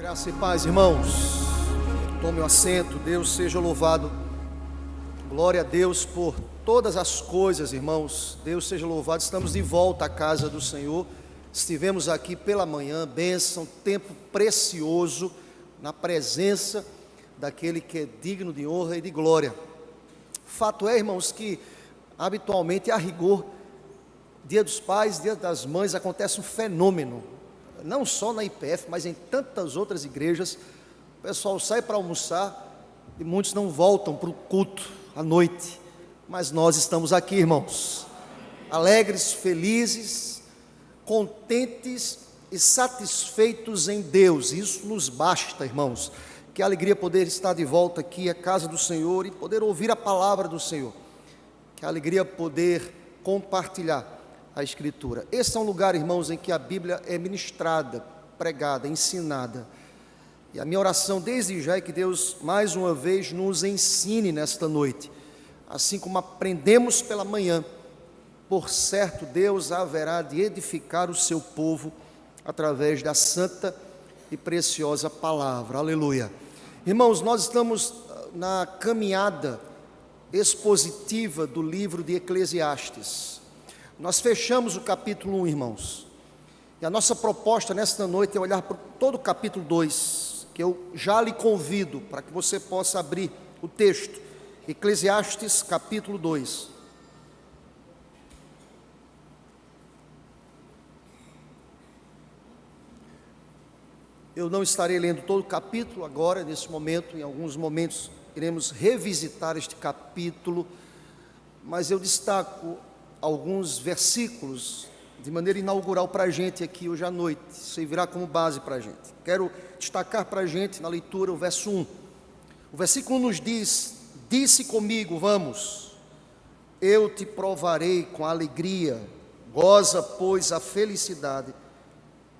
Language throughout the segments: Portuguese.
Graça e paz, irmãos. Tome o assento, Deus seja louvado. Glória a Deus por todas as coisas, irmãos. Deus seja louvado. Estamos de volta à casa do Senhor. Estivemos aqui pela manhã, bênção, tempo precioso, na presença daquele que é digno de honra e de glória. Fato é, irmãos, que habitualmente, a rigor, Dia dos Pais, Dia das Mães, acontece um fenômeno. Não só na IPF, mas em tantas outras igrejas, o pessoal sai para almoçar e muitos não voltam para o culto à noite, mas nós estamos aqui, irmãos, alegres, felizes, contentes e satisfeitos em Deus. Isso nos basta, irmãos. Que alegria poder estar de volta aqui à casa do Senhor e poder ouvir a palavra do Senhor. Que alegria poder compartilhar a Escritura. Esse é um lugar, irmãos, em que a Bíblia é ministrada, pregada, ensinada. E a minha oração desde já é que Deus, mais uma vez, nos ensine nesta noite. Assim como aprendemos pela manhã, por certo, Deus haverá de edificar o seu povo através da santa e preciosa palavra. Aleluia. Irmãos, nós estamos na caminhada expositiva do livro de Eclesiastes. Nós fechamos o capítulo 1, irmãos, e a nossa proposta nesta noite é olhar para todo o capítulo 2, que eu já lhe convido para que você possa abrir o texto, Eclesiastes capítulo 2. Eu não estarei lendo todo o capítulo agora, nesse momento. Em alguns momentos iremos revisitar este capítulo, mas eu destaco alguns versículos de maneira inaugural para a gente aqui hoje à noite, servirá como base para a gente. Quero destacar para a gente na leitura o verso 1. O versículo 1 nos diz: disse comigo, vamos, eu te provarei com alegria, goza, pois, a felicidade,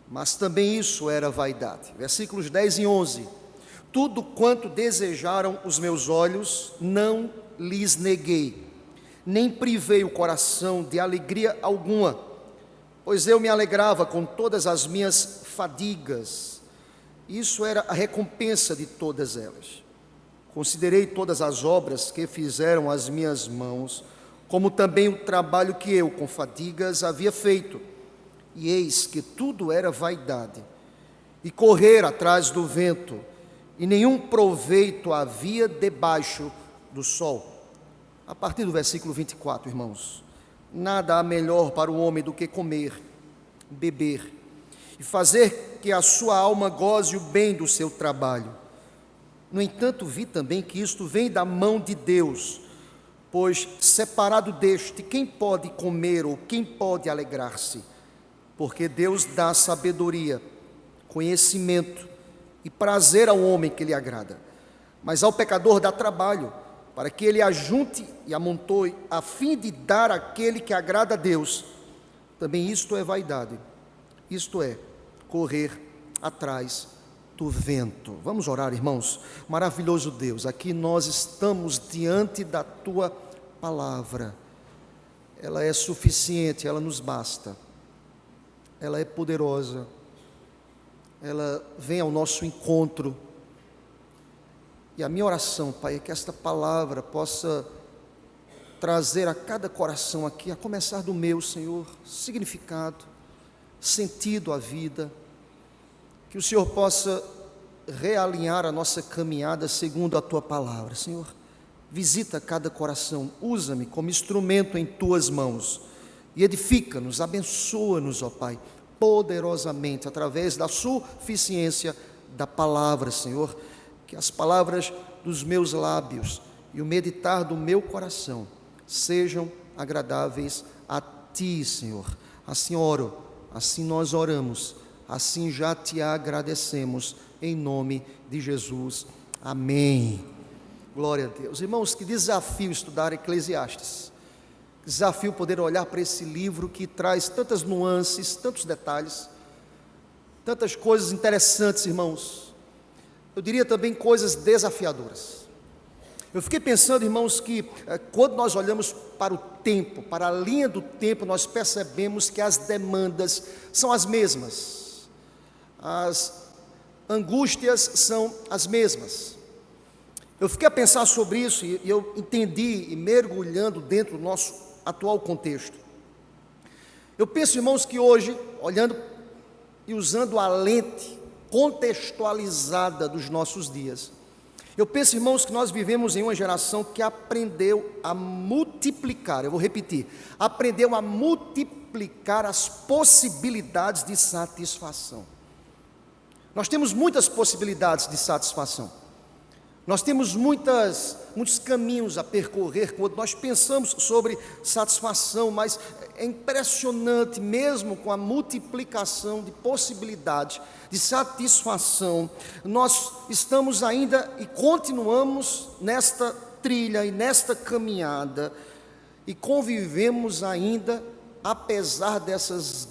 mas também isso era vaidade. Versículos 10 e 11, tudo quanto desejaram os meus olhos, não lhes neguei, nem privei o coração de alegria alguma, pois eu me alegrava com todas as minhas fadigas. Isso era a recompensa de todas elas. Considerei todas as obras que fizeram as minhas mãos, como também o trabalho que eu, com fadigas, havia feito. E eis que tudo era vaidade, e correr atrás do vento, e nenhum proveito havia debaixo do sol. A partir do versículo 24, irmãos, nada há melhor para o homem do que comer, beber e fazer que a sua alma goze o bem do seu trabalho. No entanto, vi também que isto vem da mão de Deus, pois separado deste, quem pode comer ou quem pode alegrar-se? Porque Deus dá sabedoria, conhecimento e prazer ao homem que lhe agrada, mas ao pecador dá trabalho, para que ele ajunte e amontoe, a fim de dar àquele que agrada a Deus. Também isto é vaidade, isto é, correr atrás do vento. Vamos orar, irmãos. Maravilhoso Deus, aqui nós estamos diante da Tua palavra. Ela é suficiente, ela nos basta. Ela é poderosa. Ela vem ao nosso encontro. E a minha oração, Pai, é que esta palavra possa trazer a cada coração aqui, a começar do meu, Senhor, significado, sentido à vida, que o Senhor possa realinhar a nossa caminhada segundo a Tua palavra. Senhor, visita cada coração, usa-me como instrumento em Tuas mãos e edifica-nos, abençoa-nos, ó Pai, poderosamente, através da suficiência da palavra, Senhor. Que as palavras dos meus lábios e o meditar do meu coração sejam agradáveis a Ti, Senhor. Assim oro, assim nós oramos, assim já Te agradecemos, em nome de Jesus. Amém. Glória a Deus. Irmãos, que desafio estudar Eclesiastes. Desafio poder olhar para esse livro que traz tantas nuances, tantos detalhes, tantas coisas interessantes, irmãos. Eu diria também coisas desafiadoras. Eu fiquei pensando, irmãos, que quando nós olhamos para o tempo, para a linha do tempo, nós percebemos que as demandas são as mesmas. As angústias são as mesmas. Eu fiquei a pensar sobre isso e eu entendi, e mergulhando dentro do nosso atual contexto. Eu penso, irmãos, que hoje, olhando e usando a lente contextualizada dos nossos dias, eu penso, irmãos, que nós vivemos em uma geração que aprendeu a multiplicar, eu vou repetir, aprendeu a multiplicar as possibilidades de satisfação. Nós temos muitas possibilidades de satisfação. Nós temos muitos caminhos a percorrer quando nós pensamos sobre satisfação, mas é impressionante, mesmo com a multiplicação de possibilidades de satisfação, nós estamos ainda e continuamos nesta trilha e nesta caminhada e convivemos ainda, apesar dessas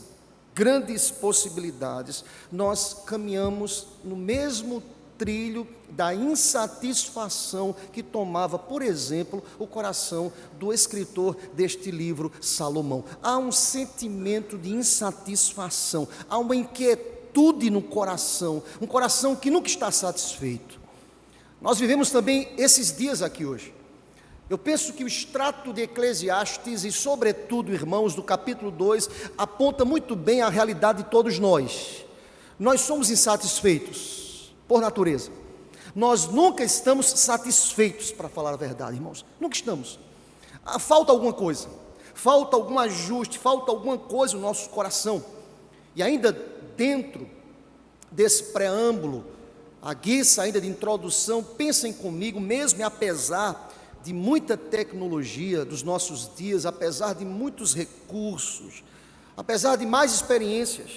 grandes possibilidades, nós caminhamos no mesmo trilho da insatisfação que tomava, por exemplo, o coração do escritor deste livro, Salomão. Há um sentimento de insatisfação, há uma inquietude no coração, um coração que nunca está satisfeito. Nós vivemos também esses dias aqui hoje. Eu penso que o extrato de Eclesiastes, e sobretudo, irmãos, do capítulo 2, aponta muito bem a realidade de todos nós. Nós somos insatisfeitos, por natureza. Nós nunca estamos satisfeitos, para falar a verdade, irmãos. Nunca estamos. Falta alguma coisa, falta algum ajuste, falta alguma coisa no nosso coração. E ainda dentro desse preâmbulo, a guiça ainda de introdução, pensem comigo, mesmo e apesar de muita tecnologia dos nossos dias, apesar de muitos recursos, apesar de mais experiências,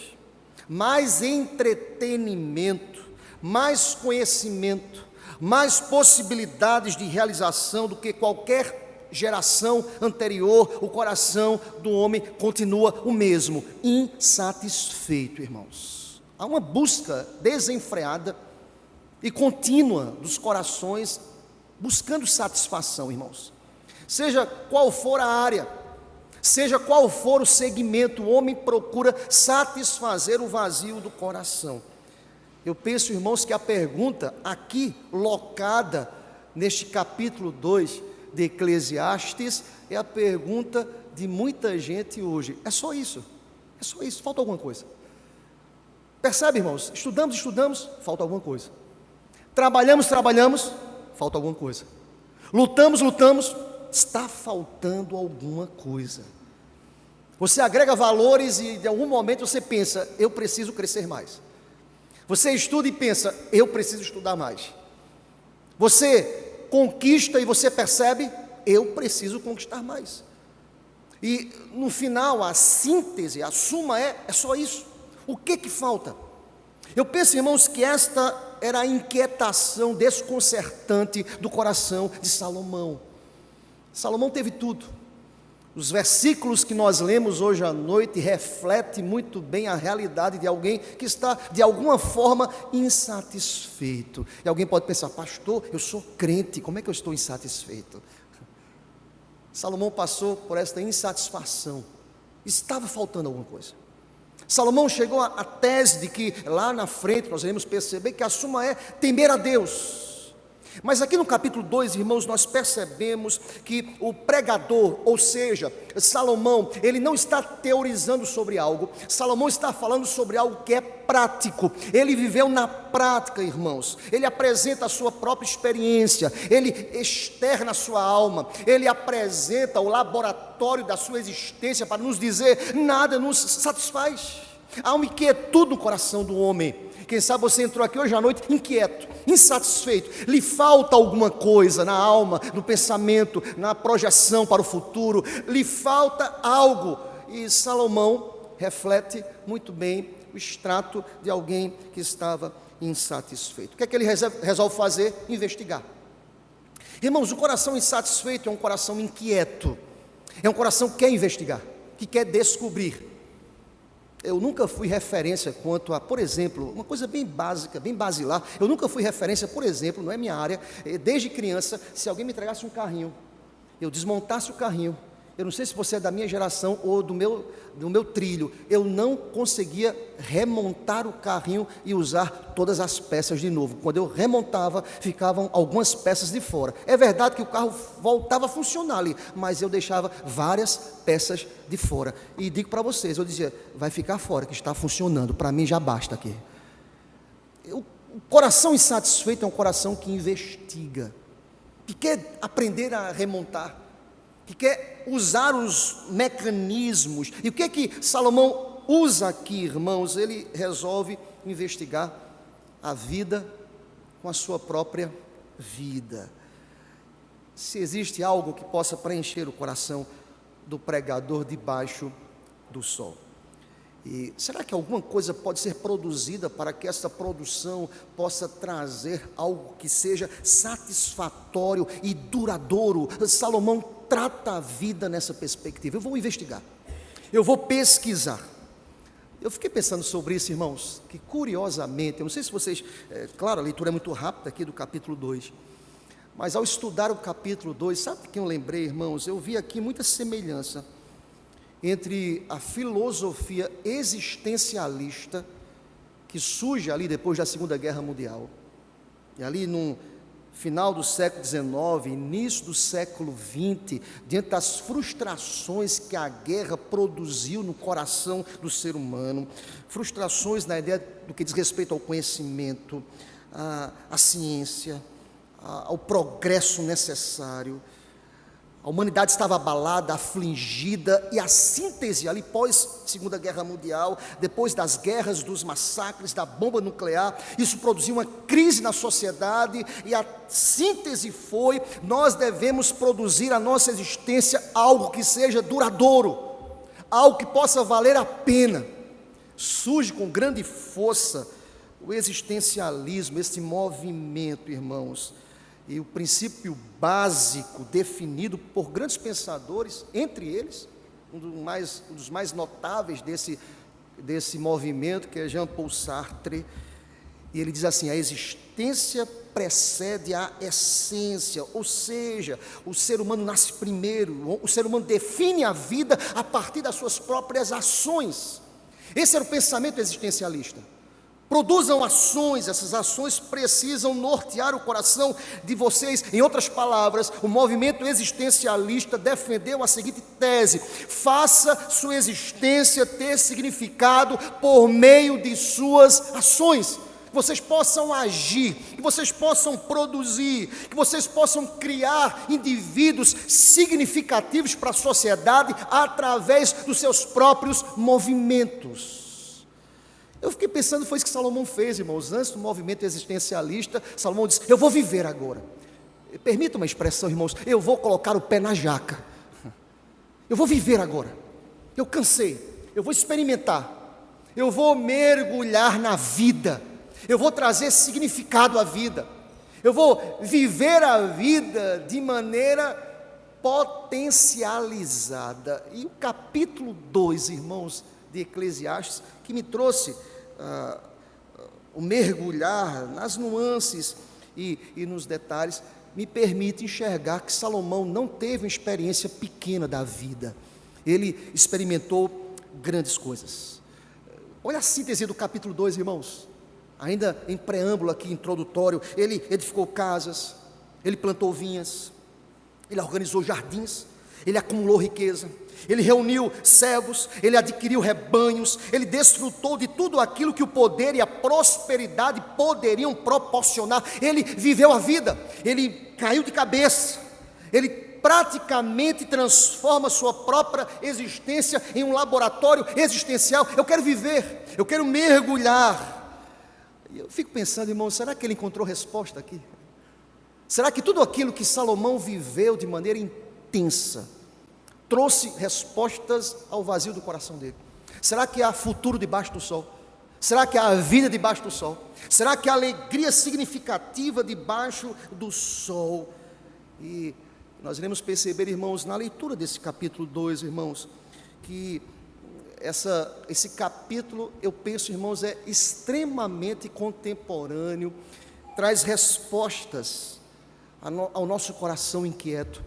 mais entretenimento, mais conhecimento, mais possibilidades de realização do que qualquer geração anterior, o coração do homem continua o mesmo, insatisfeito, irmãos. Há uma busca desenfreada e contínua dos corações, buscando satisfação, irmãos. Seja qual for a área, seja qual for o segmento, o homem procura satisfazer o vazio do coração. Eu penso, irmãos, que a pergunta aqui locada neste capítulo 2 de Eclesiastes é a pergunta de muita gente hoje. É só isso, falta alguma coisa. Percebe, irmãos? Estudamos, falta alguma coisa. Trabalhamos, falta alguma coisa. Lutamos, está faltando alguma coisa. Você agrega valores e de algum momento você pensa, eu preciso crescer mais. Você estuda e pensa, eu preciso estudar mais. Você conquista e você percebe, eu preciso conquistar mais. E no final, a síntese, a suma é só isso. O que falta? Eu penso, irmãos, que esta era a inquietação desconcertante do coração de Salomão. Salomão teve tudo. Os versículos que nós lemos hoje à noite refletem muito bem a realidade de alguém que está, de alguma forma, insatisfeito. E alguém pode pensar, pastor, eu sou crente, como é que eu estou insatisfeito? Salomão passou por esta insatisfação. Estava faltando alguma coisa. Salomão chegou à tese de que lá na frente nós iremos perceber que a suma é temer a Deus. Mas aqui no capítulo 2, irmãos, nós percebemos que o pregador, ou seja, Salomão, ele não está teorizando sobre algo. Salomão está falando sobre algo que é prático. Ele viveu na prática, irmãos. Ele apresenta a sua própria experiência, ele externa a sua alma, ele apresenta o laboratório da sua existência para nos dizer, nada nos satisfaz. Há uma inquietude no coração do homem. Quem sabe você entrou aqui hoje à noite inquieto, insatisfeito, lhe falta alguma coisa na alma, no pensamento, na projeção para o futuro, lhe falta algo. E Salomão reflete muito bem o extrato de alguém que estava insatisfeito. O que é que ele resolve fazer? Investigar. Irmãos, o coração insatisfeito é um coração inquieto, é um coração que quer investigar, que quer descobrir. Eu nunca fui referência quanto a, por exemplo, uma coisa bem básica, bem basilar, eu nunca fui referência, por exemplo, não é minha área, desde criança, se alguém me entregasse um carrinho, eu desmontasse o carrinho Eu não sei se você é da minha geração ou do meu trilho. Eu não conseguia remontar o carrinho e usar todas as peças de novo. Quando eu remontava, ficavam algumas peças de fora. É verdade que o carro voltava a funcionar ali, mas eu deixava várias peças de fora. E digo para vocês, eu dizia, vai ficar fora, que está funcionando. Para mim já basta aqui. O coração insatisfeito é um coração que investiga, que quer aprender a remontar, que quer usar os mecanismos. E o que é que Salomão usa aqui, irmãos? Ele resolve investigar a vida com a sua própria vida. Se existe algo que possa preencher o coração do pregador debaixo do sol. E será que alguma coisa pode ser produzida para que essa produção possa trazer algo que seja satisfatório e duradouro? Salomão trata a vida nessa perspectiva. Eu vou investigar, eu vou pesquisar. Eu fiquei pensando sobre isso, irmãos, que curiosamente, eu não sei se vocês, claro, a leitura é muito rápida aqui do capítulo 2, mas ao estudar o capítulo 2, sabe de quem eu lembrei, irmãos? Eu vi aqui muita semelhança entre a filosofia existencialista que surge ali depois da Segunda Guerra Mundial, e ali no final do século XIX, início do século XX, diante das frustrações que a guerra produziu no coração do ser humano, frustrações na ideia do que diz respeito ao conhecimento, à ciência, ao progresso necessário. A humanidade estava abalada, afligida, e a síntese ali pós Segunda Guerra Mundial, depois das guerras, dos massacres, da bomba nuclear, isso produziu uma crise na sociedade, e a síntese foi: nós devemos produzir a nossa existência algo que seja duradouro, algo que possa valer a pena. Surge com grande força o existencialismo, esse movimento, irmãos. E o princípio básico definido por grandes pensadores, entre eles, um dos mais notáveis desse movimento, que é Jean-Paul Sartre, e ele diz assim: a existência precede a essência, ou seja, o ser humano nasce primeiro, o ser humano define a vida a partir das suas próprias ações. Esse era o pensamento existencialista. Produzam ações, essas ações precisam nortear o coração de vocês. Em outras palavras, o movimento existencialista defendeu a seguinte tese: faça sua existência ter significado por meio de suas ações. Que vocês possam agir, que vocês possam produzir, que vocês possam criar indivíduos significativos para a sociedade através dos seus próprios movimentos. Eu fiquei pensando, foi isso que Salomão fez, irmãos. Antes do movimento existencialista, Salomão disse: eu vou viver agora. Permita uma expressão, irmãos, eu vou colocar o pé na jaca. Eu vou viver agora. Eu cansei, eu vou experimentar, eu vou mergulhar na vida, eu vou trazer significado à vida, eu vou viver a vida de maneira potencializada. E o capítulo 2, irmãos, de Eclesiastes, que me trouxe o mergulhar nas nuances e nos detalhes, me permite enxergar que Salomão não teve uma experiência pequena da vida. Ele experimentou grandes coisas. Olha a síntese do capítulo 2, irmãos. Ainda em preâmbulo aqui, introdutório, ele edificou casas, ele plantou vinhas, ele organizou jardins, ele acumulou riqueza, ele reuniu servos, ele adquiriu rebanhos, ele desfrutou de tudo aquilo que o poder e a prosperidade poderiam proporcionar. Ele viveu a vida, ele caiu de cabeça, ele praticamente transforma sua própria existência em um laboratório existencial. Eu quero viver, eu quero mergulhar. E eu fico pensando, irmão, será que ele encontrou resposta aqui? Será que tudo aquilo que Salomão viveu de maneira intensa trouxe respostas ao vazio do coração dele? Será que há futuro debaixo do sol? Será que há vida debaixo do sol? Será que há alegria significativa debaixo do sol? E nós iremos perceber, irmãos, na leitura desse capítulo 2, irmãos, que esse capítulo, eu penso, irmãos, é extremamente contemporâneo, traz respostas ao nosso coração inquieto.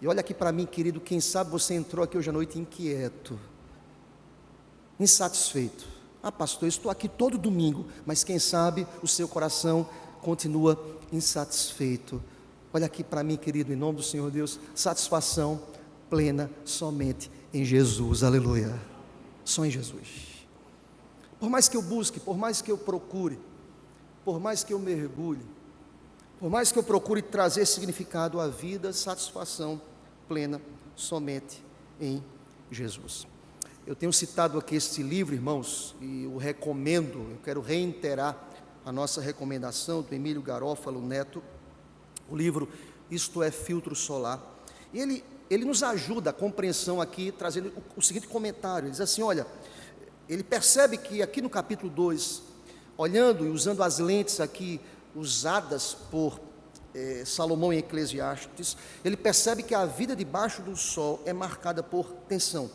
E olha aqui para mim, querido, quem sabe você entrou aqui hoje à noite inquieto, insatisfeito. Ah, pastor, eu estou aqui todo domingo, mas quem sabe o seu coração continua insatisfeito. Olha aqui para mim, querido, em nome do Senhor Deus, satisfação plena somente em Jesus, aleluia, só em Jesus. Por mais que eu busque, por mais que eu procure, por mais que eu mergulhe, por mais que eu procure trazer significado à vida, satisfação plena somente em Jesus. Eu tenho citado aqui este livro, irmãos, e o recomendo, eu quero reiterar a nossa recomendação do Emílio Garófalo Neto, o livro Isto é Filtro Solar. E ele nos ajuda a compreensão aqui, trazendo o seguinte comentário, ele diz assim, olha, ele percebe que aqui no capítulo 2, olhando e usando as lentes aqui usadas por Salomão em Eclesiastes, ele percebe que a vida debaixo do sol é marcada por tensão.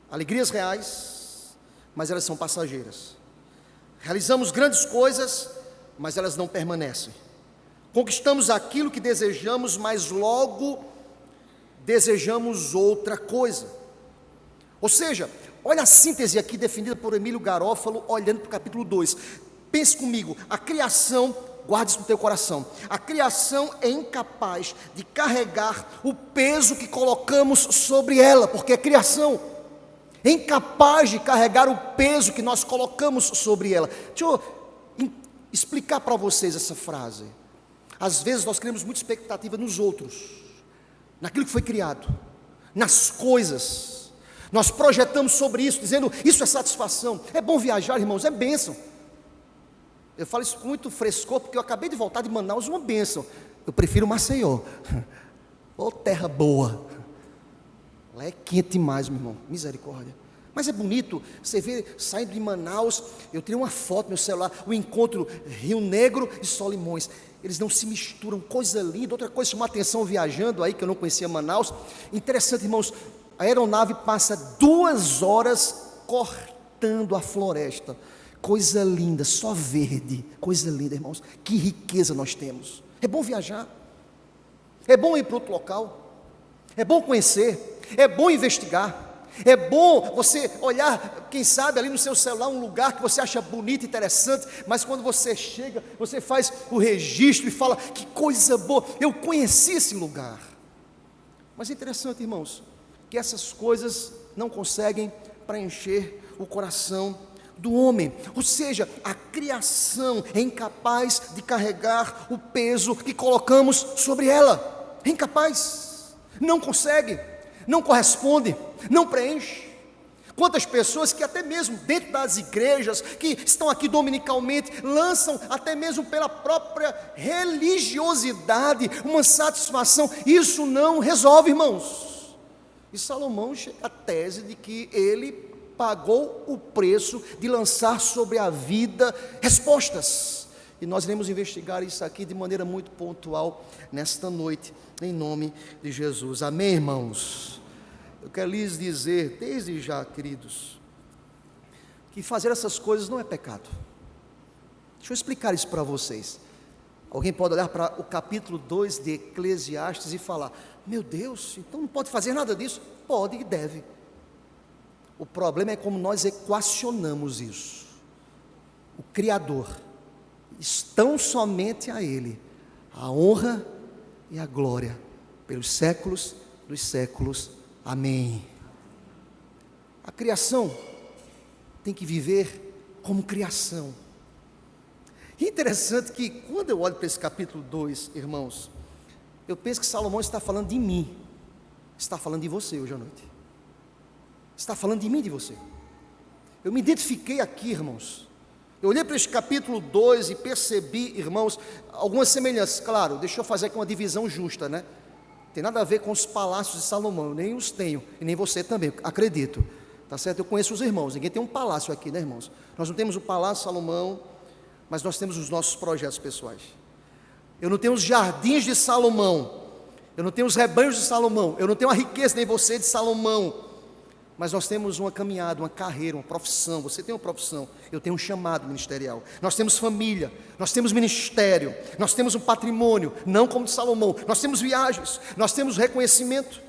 Alegrias reais, mas elas são passageiras. Realizamos grandes coisas, mas elas não permanecem. Conquistamos aquilo que desejamos, mas logo desejamos outra coisa. Ou seja, olha a síntese aqui definida por Emílio Garófalo, olhando para o capítulo 2. Pense comigo, a criação, guarde isso no teu coração, a criação é incapaz de carregar o peso que colocamos sobre ela, porque é criação, é incapaz de carregar o peso que nós colocamos sobre ela. Deixa eu explicar para vocês essa frase. Às vezes nós criamos muita expectativa nos outros, naquilo que foi criado, nas coisas. Nós projetamos sobre isso, dizendo, isso é satisfação. É bom viajar, irmãos, é bênção. Eu falo isso com muito frescor, porque eu acabei de voltar de Manaus, uma bênção. Eu prefiro Maceió. Ô terra boa. Lá é quente demais, meu irmão, misericórdia. Mas é bonito, você vê, saindo de Manaus, eu tirei uma foto no meu celular, o encontro Rio Negro e Solimões. Eles não se misturam, coisa linda. Outra coisa chamou a atenção viajando aí, que eu não conhecia Manaus. Interessante, irmãos, a aeronave passa 2 horas cortando a floresta. Coisa linda, só verde, coisa linda, irmãos. Que riqueza nós temos. É bom viajar, é bom ir para outro local, é bom conhecer, é bom investigar. É bom você olhar, quem sabe ali no seu celular, um lugar que você acha bonito, interessante, mas quando você chega, você faz o registro e fala, que coisa boa, eu conheci esse lugar. Mas é interessante, irmãos, que essas coisas não conseguem preencher o coração do homem, ou seja, a criação é incapaz de carregar o peso que colocamos sobre ela, é incapaz, não consegue, não corresponde, não preenche. Quantas pessoas que até mesmo dentro das igrejas, que estão aqui dominicalmente, lançam até mesmo pela própria religiosidade uma satisfação, isso não resolve, irmãos. E Salomão chega à tese de que ele pagou o preço de lançar sobre a vida respostas, e nós iremos investigar isso aqui de maneira muito pontual nesta noite, em nome de Jesus, amém, irmãos? Eu quero lhes dizer, desde já, queridos, que fazer essas coisas não é pecado. Deixa eu explicar isso para vocês. Alguém pode olhar para o capítulo 2 de Eclesiastes e falar, meu Deus, então não pode fazer nada disso? Pode e deve. O problema é como nós equacionamos isso. O Criador, estão somente a Ele a honra e a glória pelos séculos dos séculos. Amém. A criação tem que viver como criação. E é interessante que quando eu olho para esse capítulo 2, irmãos, eu penso que Salomão está falando de mim, está falando de você hoje à noite, está falando de mim e de você. Eu me identifiquei aqui, irmãos. Eu olhei para esse capítulo 2 e percebi, irmãos, algumas semelhanças. Claro, deixa eu fazer aqui uma divisão justa, né? Tem nada a ver com os palácios de Salomão, eu nem os tenho, e nem você também, acredito, tá certo? Eu conheço os irmãos, ninguém tem um palácio aqui, né, irmãos? Nós não temos o palácio de Salomão, mas nós temos os nossos projetos pessoais. Eu não tenho os jardins de Salomão, eu não tenho os rebanhos de Salomão, eu não tenho a riqueza nem você de Salomão, Mas nós temos uma caminhada, uma carreira, uma profissão. Você tem uma profissão, eu tenho um chamado ministerial. Nós temos família, nós temos ministério, nós temos um patrimônio, não como de Salomão. Nós temos viagens, nós temos reconhecimento,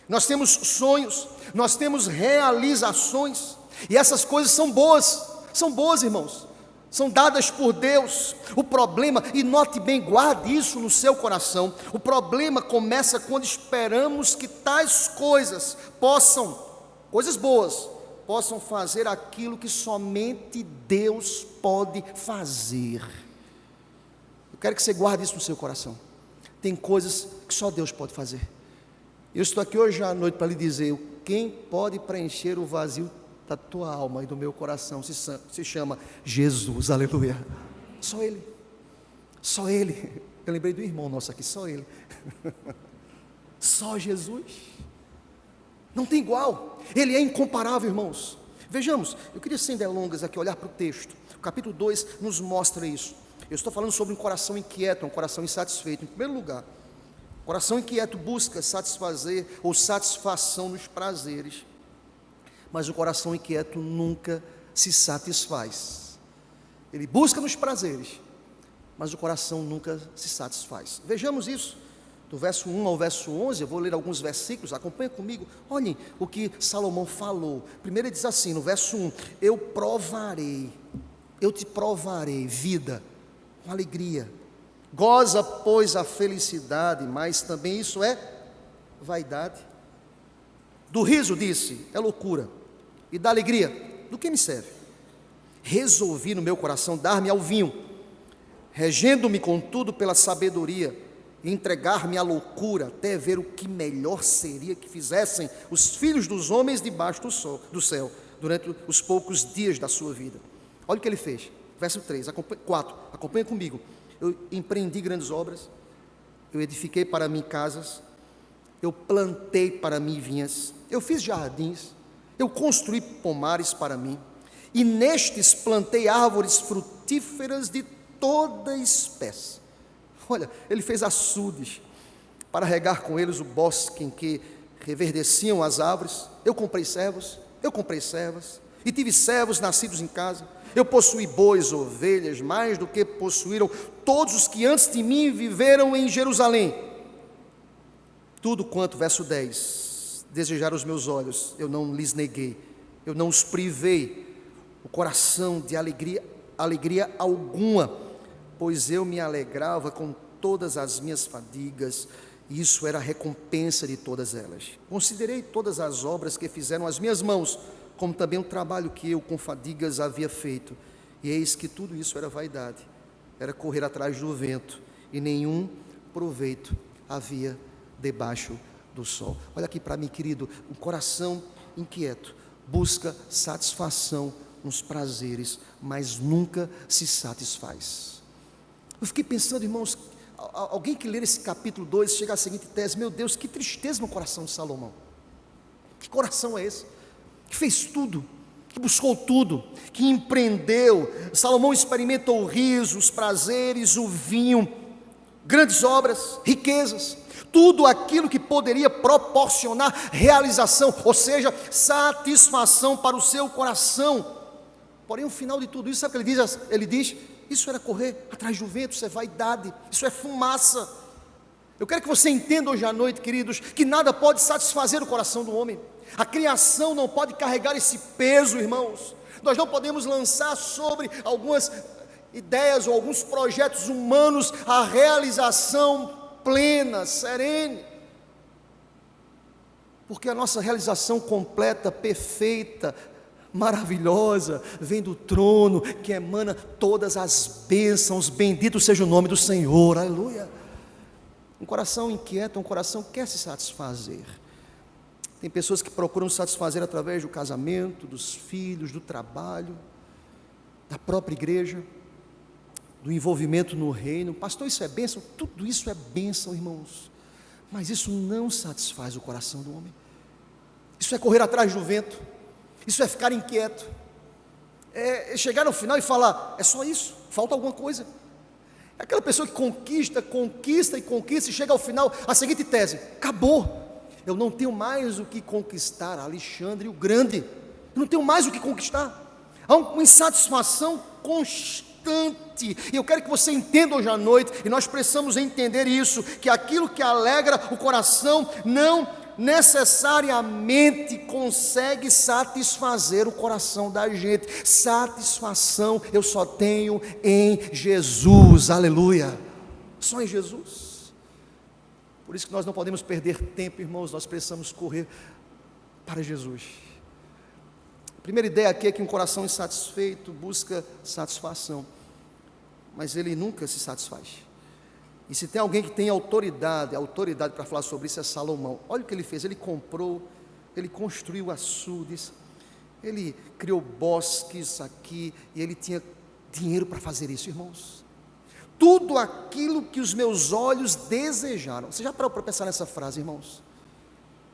nós temos sonhos, nós temos realizações. E essas coisas são boas, irmãos. São dadas por Deus. O problema, e note bem, guarde isso no seu coração, o problema começa quando esperamos que tais coisas coisas boas, possam fazer aquilo que somente Deus pode fazer. Eu quero que você guarde isso no seu coração. Tem coisas que só Deus pode fazer. Eu estou aqui hoje à noite para lhe dizer, quem pode preencher o vazio da tua alma e do meu coração se chama Jesus, aleluia. Só Ele, só Ele. Eu lembrei do irmão nosso aqui, só Ele. Só Jesus. Não tem igual, Ele é incomparável, irmãos. Vejamos, eu queria sem delongas aqui olhar para o texto. O capítulo 2 nos mostra isso. Eu estou falando sobre um coração inquieto, um coração insatisfeito. Em primeiro lugar, coração inquieto busca satisfazer ou satisfação nos prazeres, mas o coração inquieto nunca se satisfaz. Ele busca nos prazeres, mas o coração nunca se satisfaz. Vejamos isso, do verso 1 ao verso 11, eu vou ler alguns versículos, acompanha comigo, olhem o que Salomão falou. Primeiro ele diz assim, no verso 1, eu te provarei vida, com alegria, goza pois a felicidade, mas também isso é vaidade. Do riso, disse, é loucura, e da alegria, do que me serve? Resolvi no meu coração dar-me ao vinho, regendo-me contudo pela sabedoria, e entregar-me à loucura, até ver o que melhor seria que fizessem os filhos dos homens debaixo do céu, durante os poucos dias da sua vida. Olha o que ele fez, verso 3, 4, acompanha comigo. Eu empreendi grandes obras, eu edifiquei para mim casas, eu plantei para mim vinhas, eu fiz jardins, eu construí pomares para mim, e nestes plantei árvores frutíferas de toda espécie. Olha, ele fez açudes para regar com eles o bosque em que reverdeciam as árvores. Eu comprei servas, e tive servos nascidos em casa. Eu possuí bois, ovelhas, mais do que possuíram todos os que antes de mim viveram em Jerusalém. Tudo quanto, verso 10, desejaram os meus olhos, eu não lhes neguei, eu não os privei o coração de alegria alguma, pois eu me alegrava com todas as minhas fadigas, e isso era a recompensa de todas elas. Considerei todas as obras que fizeram as minhas mãos, como também o trabalho que eu com fadigas havia feito, e eis que tudo isso era vaidade, era correr atrás do vento, e nenhum proveito havia debaixo do sol. Olha aqui para mim, querido, um coração inquieto busca satisfação nos prazeres, mas nunca se satisfaz. Eu fiquei pensando, irmãos, alguém que ler esse capítulo 2 chega à seguinte tese: meu Deus, que tristeza no coração de Salomão. Que coração é esse? Que fez tudo, que buscou tudo, que empreendeu. Salomão experimentou o riso, os prazeres, o vinho, grandes obras, riquezas, tudo aquilo que poderia proporcionar realização, ou seja, satisfação para o seu coração. Porém, o final de tudo isso, sabe o que ele diz? Ele diz, isso era correr atrás do vento, isso é vaidade, isso é fumaça. Eu quero que você entenda hoje à noite, queridos, que nada pode satisfazer o coração do homem. A criação não pode carregar esse peso, irmãos. Nós não podemos lançar sobre algumas ideias ou alguns projetos humanos a realização plena, serene. Porque a nossa realização completa, perfeita, maravilhosa, vem do trono que emana todas as bênçãos. Bendito seja o nome do Senhor, aleluia. Um coração inquieto, um coração que quer se satisfazer. Tem pessoas que procuram satisfazer através do casamento, dos filhos, do trabalho, da própria igreja, do envolvimento no reino. Pastor, isso é bênção? Tudo isso é bênção, irmãos, mas isso não satisfaz o coração do homem. Isso é correr atrás do vento, isso é ficar inquieto, é chegar no final e falar, é só isso, falta alguma coisa. É aquela pessoa que conquista e chega ao final, a seguinte tese, acabou, eu não tenho mais o que conquistar, Alexandre o Grande, eu não tenho mais o que conquistar, há uma insatisfação constante, e eu quero que você entenda hoje à noite, e nós precisamos entender isso, que aquilo que alegra o coração, não necessariamente consegue satisfazer o coração da gente. Satisfação eu só tenho em Jesus, aleluia, só em Jesus. Por isso que nós não podemos perder tempo, irmãos, nós precisamos correr para Jesus. A primeira ideia aqui é que um coração insatisfeito busca satisfação, mas ele nunca se satisfaz. E se tem alguém que tem autoridade para falar sobre isso é Salomão. Olha o que ele fez, ele comprou, ele construiu açudes, ele criou bosques aqui, e ele tinha dinheiro para fazer isso, irmãos. Tudo aquilo que os meus olhos desejaram. Você já parou para pensar nessa frase, irmãos?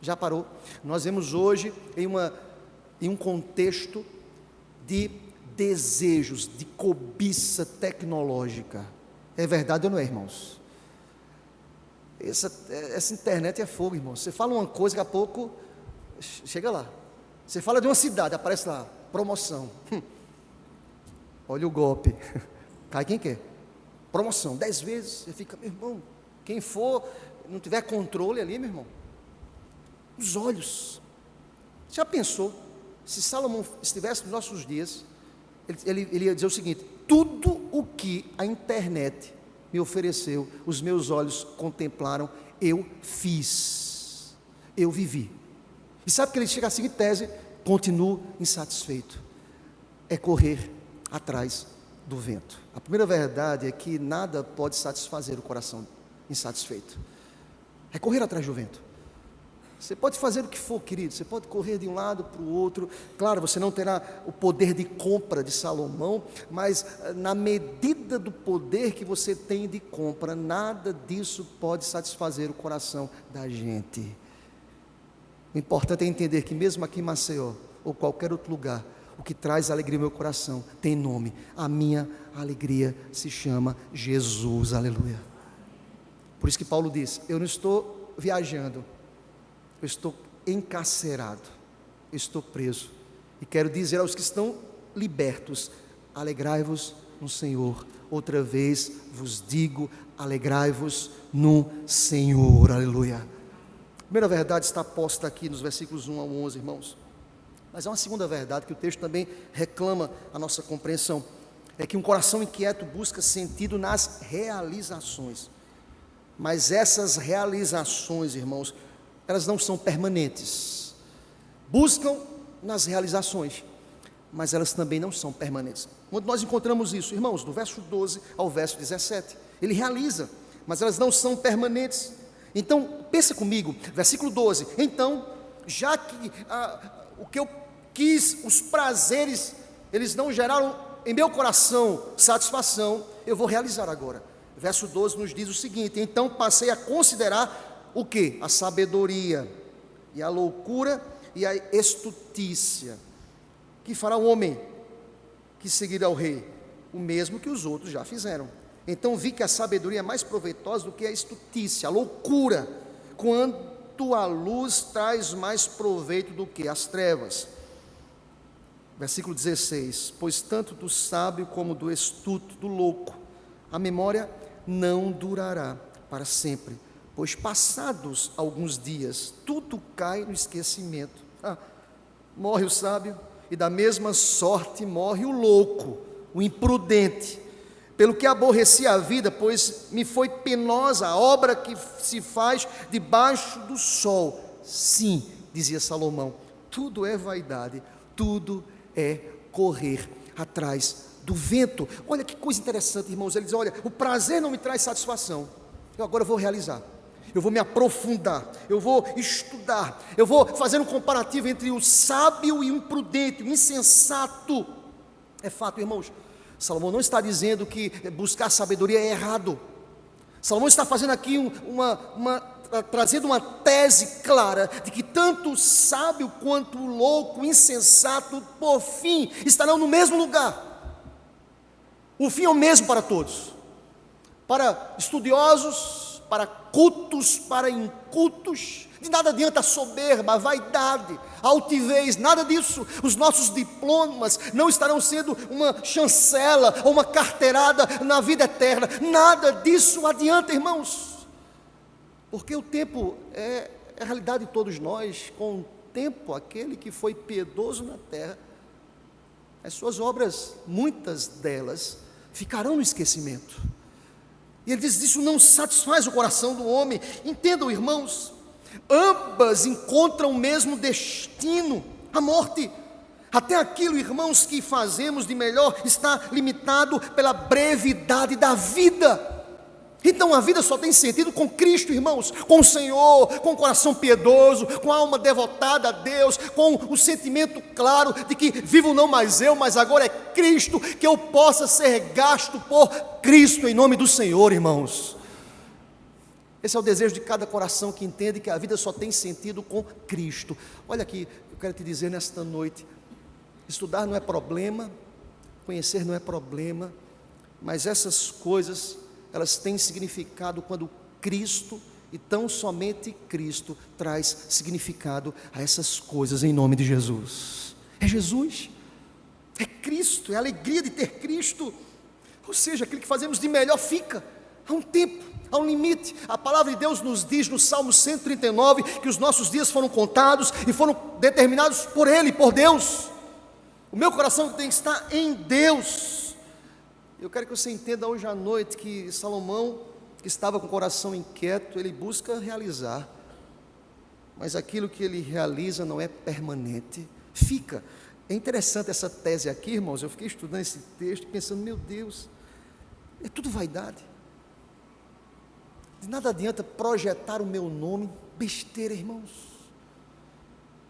Já parou? Nós vemos hoje em um contexto de desejos, de cobiça tecnológica. É verdade ou não é, irmãos? Essa internet é fogo, irmão. Você fala uma coisa, daqui a pouco chega lá. Você fala de uma cidade, aparece lá, promoção. Olha o golpe. Cai quem quer. Promoção, 10 vezes. Você fica, meu irmão, quem for, não tiver controle ali, meu irmão. Os olhos. Já pensou, se Salomão estivesse nos nossos dias, ele ia dizer o seguinte: tudo o que a internet me ofereceu, os meus olhos contemplaram, eu fiz, eu vivi. E sabe que ele chega à seguinte tese: continuo insatisfeito. É correr atrás do vento. A primeira verdade é que nada pode satisfazer o coração insatisfeito. É correr atrás do vento. Você pode fazer o que for, querido, você pode correr de um lado para o outro, claro, você não terá o poder de compra de Salomão, mas na medida do poder que você tem de compra, nada disso pode satisfazer o coração da gente. O importante é entender que mesmo aqui em Maceió, ou qualquer outro lugar, o que traz alegria ao meu coração tem nome. A minha alegria se chama Jesus, aleluia. Por isso que Paulo diz: eu não estou viajando, eu estou encarcerado, eu estou preso, e quero dizer aos que estão libertos: alegrai-vos no Senhor. Outra vez vos digo, alegrai-vos no Senhor, aleluia. A primeira verdade está posta aqui nos versículos 1 ao 11, irmãos, mas há uma segunda verdade que o texto também reclama a nossa compreensão, é que um coração inquieto busca sentido nas realizações, mas essas realizações, irmãos, elas não são permanentes. Buscam nas realizações, mas elas também não são permanentes. Quando nós encontramos isso, irmãos, do verso 12 ao verso 17, ele realiza, mas elas não são permanentes. Então, pensa comigo, versículo 12, então, já que o que eu quis, os prazeres, eles não geraram em meu coração satisfação, eu vou realizar agora. Verso 12 nos diz o seguinte: então passei a considerar o que? A sabedoria, e a loucura, e a estutícia. Que fará o homem que seguirá o rei? O mesmo que os outros já fizeram. Então vi que a sabedoria é mais proveitosa do que a estutícia, a loucura, quanto a luz traz mais proveito do que as trevas. Versículo 16: pois tanto do sábio como do astuto, do louco, a memória não durará para sempre, pois passados alguns dias, tudo cai no esquecimento. Morre o sábio, e da mesma sorte morre o louco, o imprudente. Pelo que aborreci a vida, pois me foi penosa a obra que se faz debaixo do sol. Sim, dizia Salomão, tudo é vaidade, tudo é correr atrás do vento. Olha que coisa interessante, irmãos. Ele diz: olha, o prazer não me traz satisfação, eu agora vou realizar, eu vou me aprofundar, eu vou estudar, eu vou fazer um comparativo entre o sábio e o imprudente, o insensato. É fato, irmãos, Salomão não está dizendo que buscar sabedoria é errado. Salomão está fazendo aqui trazendo uma tese clara de que tanto o sábio quanto o louco, o insensato, por fim, estarão no mesmo lugar. O fim é o mesmo para todos, para estudiosos, para cultos, para incultos. De nada adianta a soberba, a vaidade, a altivez, nada disso. Os nossos diplomas não estarão sendo uma chancela ou uma carteirada na vida eterna. Nada disso adianta, irmãos. Porque o tempo é a realidade de todos nós. Com o tempo, aquele que foi piedoso na terra, as suas obras, muitas delas, ficarão no esquecimento. E ele diz: isso não satisfaz o coração do homem. Entendam, irmãos, ambas encontram o mesmo destino, a morte. Até aquilo, irmãos, que fazemos de melhor está limitado pela brevidade da vida. Então a vida só tem sentido com Cristo, irmãos, com o Senhor, com o coração piedoso, com a alma devotada a Deus, com o sentimento claro de que vivo não mais eu, mas agora é Cristo, que eu possa ser gasto por Cristo em nome do Senhor, irmãos. Esse é o desejo de cada coração que entende que a vida só tem sentido com Cristo. Olha aqui, eu quero te dizer nesta noite: estudar não é problema, conhecer não é problema, mas essas coisas, elas têm significado quando Cristo, e tão somente Cristo, traz significado a essas coisas em nome de Jesus. É Jesus, é Cristo, é a alegria de ter Cristo. Ou seja, aquilo que fazemos de melhor fica. Há um tempo, há um limite. A palavra de Deus nos diz no Salmo 139 que os nossos dias foram contados e foram determinados por Ele, por Deus. O meu coração tem que estar em Deus. Eu quero que você entenda hoje à noite que Salomão, que estava com o coração inquieto, ele busca realizar, mas aquilo que ele realiza não é permanente, fica. É interessante essa tese aqui, irmãos. Eu fiquei estudando esse texto pensando: meu Deus, é tudo vaidade. De nada adianta projetar o meu nome, besteira, irmãos.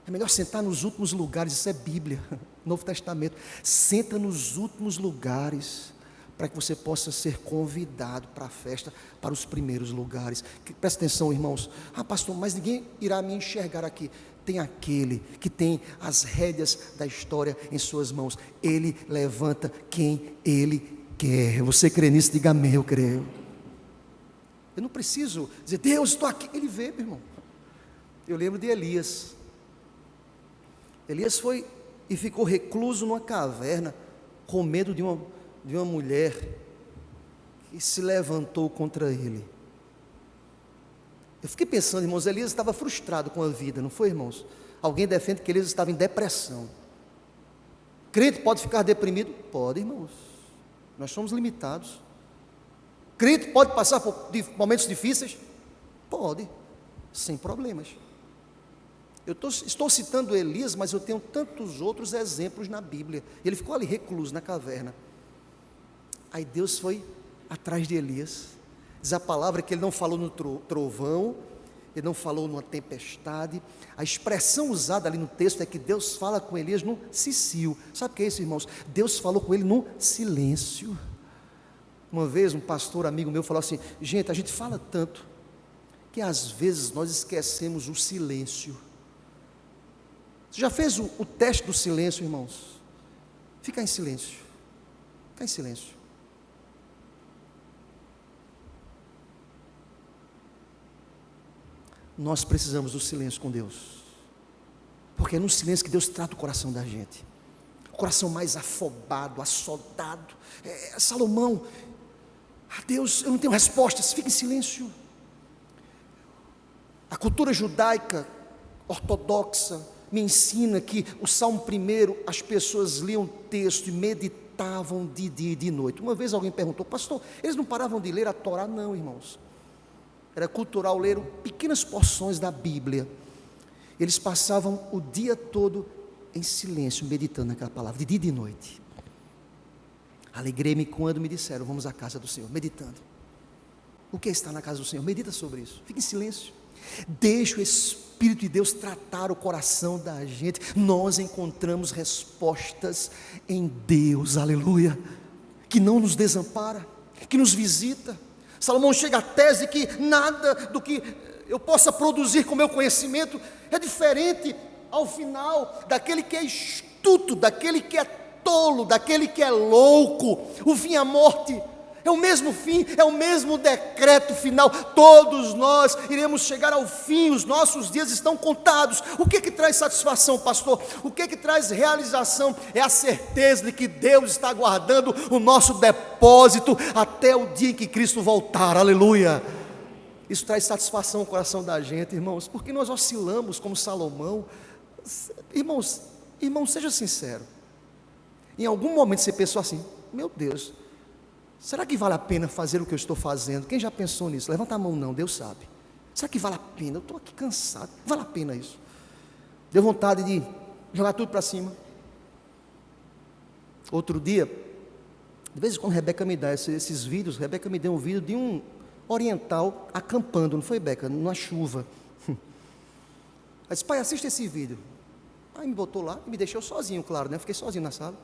É melhor sentar nos últimos lugares. Isso é Bíblia, Novo Testamento. Senta nos últimos lugares, para que você possa ser convidado para a festa, para os primeiros lugares. Presta atenção, irmãos. Ah, pastor, mas ninguém irá me enxergar aqui. Tem aquele que tem as rédeas da história em suas mãos. Ele levanta quem Ele quer. Você crê nisso? Diga amém. Eu creio. Eu não preciso dizer: Deus, estou aqui. Ele vê, meu irmão. Eu lembro de Elias. Elias foi e ficou recluso numa caverna, com medo de uma mulher que se levantou contra ele. Eu fiquei pensando, irmãos, Elias estava frustrado com a vida, não foi, irmãos? Alguém defende que Elias estava em depressão. Crente pode ficar deprimido? Pode, irmãos. Nós somos limitados. Crente pode passar por momentos difíceis? Pode, sem problemas. Eu estou citando Elias, mas eu tenho tantos outros exemplos na Bíblia. Ele ficou ali recluso na caverna. Aí Deus foi atrás de Elias. Diz a palavra que ele não falou no trovão, ele não falou numa tempestade. A expressão usada ali no texto é que Deus fala com Elias no cicio. Sabe o que é isso, irmãos? Deus falou com ele no silêncio. Uma vez um pastor amigo meu falou assim: gente, a gente fala tanto que às vezes nós esquecemos o silêncio. Você já fez o teste do silêncio, irmãos? Fica em silêncio. Fica em silêncio. Nós precisamos do silêncio com Deus, porque é no silêncio que Deus trata o coração da gente. O coração mais afobado, assodado. Salomão: Deus, eu não tenho respostas. Fica em silêncio. A cultura judaica ortodoxa me ensina que o Salmo 1, as pessoas liam o texto e meditavam de dia e de noite. Uma vez alguém perguntou: pastor, eles não paravam de ler a Torá? Não, irmãos. Era cultural ler pequenas porções da Bíblia. Eles passavam o dia todo em silêncio, meditando naquela palavra, de dia e de noite. Alegrei-me quando me disseram: vamos à casa do Senhor, meditando. O que é estar na casa do Senhor? Medita sobre isso, fica em silêncio. Deixa o Espírito de Deus tratar o coração da gente. Nós encontramos respostas em Deus, aleluia, que não nos desampara, que nos visita. Salomão chega à tese que nada do que eu possa produzir com meu conhecimento é diferente ao final daquele que é astuto, daquele que é tolo, daquele que é louco. O fim, a morte, É o mesmo fim, é o mesmo decreto final. Todos nós iremos chegar ao fim, os nossos dias estão contados. O que traz satisfação, pastor? O que traz realização? É a certeza de que Deus está guardando o nosso depósito até o dia em que Cristo voltar, aleluia. Isso traz satisfação ao coração da gente, irmãos, porque nós oscilamos como Salomão. Irmãos, seja sincero, em algum momento você pensou assim: meu Deus, será que vale a pena fazer o que eu estou fazendo? Quem já pensou nisso? Levanta a mão. Não, Deus sabe. Será que vale a pena? Eu estou aqui cansado, vale a pena isso? Deu vontade de jogar tudo para cima. Outro dia, de vez em quando Rebeca me dá esses vídeos. Rebeca me deu um vídeo de um oriental acampando, não foi, Beca? Numa chuva. Aí disse: pai, assista esse vídeo. Aí me botou lá e me deixou sozinho, claro, né? Fiquei sozinho na sala,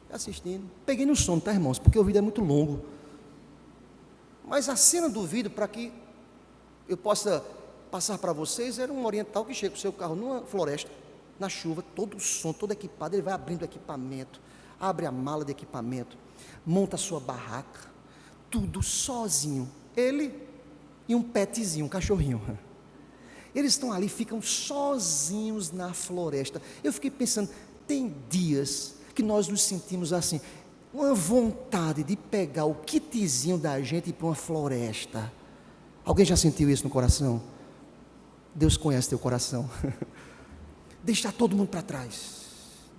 assistindo. Peguei no sono, tá, irmãos? Porque o vídeo é muito longo. Mas a cena do vídeo, para que eu possa passar para vocês, era um oriental que chega com o seu carro numa floresta, na chuva, todo o som, todo equipado. Ele vai abrindo o equipamento, abre a mala de equipamento, monta a sua barraca, tudo sozinho. Ele e um petzinho, um cachorrinho. Eles estão ali, ficam sozinhos na floresta. Eu fiquei pensando, tem dias que nós nos sentimos assim, uma vontade de pegar o kitzinho da gente e ir para uma floresta. Alguém já sentiu isso no coração? Deus conhece teu coração. Deixar todo mundo para trás,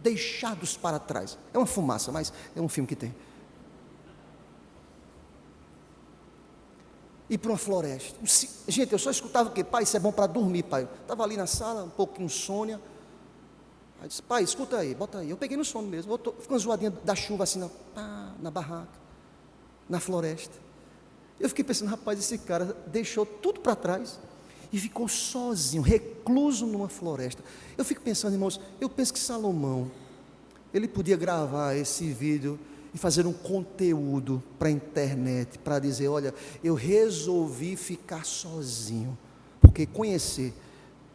deixados para trás. É uma fumaça, mas é um filme que tem. Ir para uma floresta. Gente, eu só escutava o quê? Pai, isso é bom para dormir, pai. Estava ali na sala, um pouco insônia. Aí disse: pai, escuta aí, bota aí. Eu peguei no sono mesmo. Ficou uma zoadinha da chuva assim, na barraca, na floresta. Eu fiquei pensando: rapaz, esse cara deixou tudo para trás e ficou sozinho, recluso numa floresta. Eu fico pensando, irmãos, eu penso que Salomão, ele podia gravar esse vídeo e fazer um conteúdo para a internet, para dizer: olha, eu resolvi ficar sozinho, porque conhecer,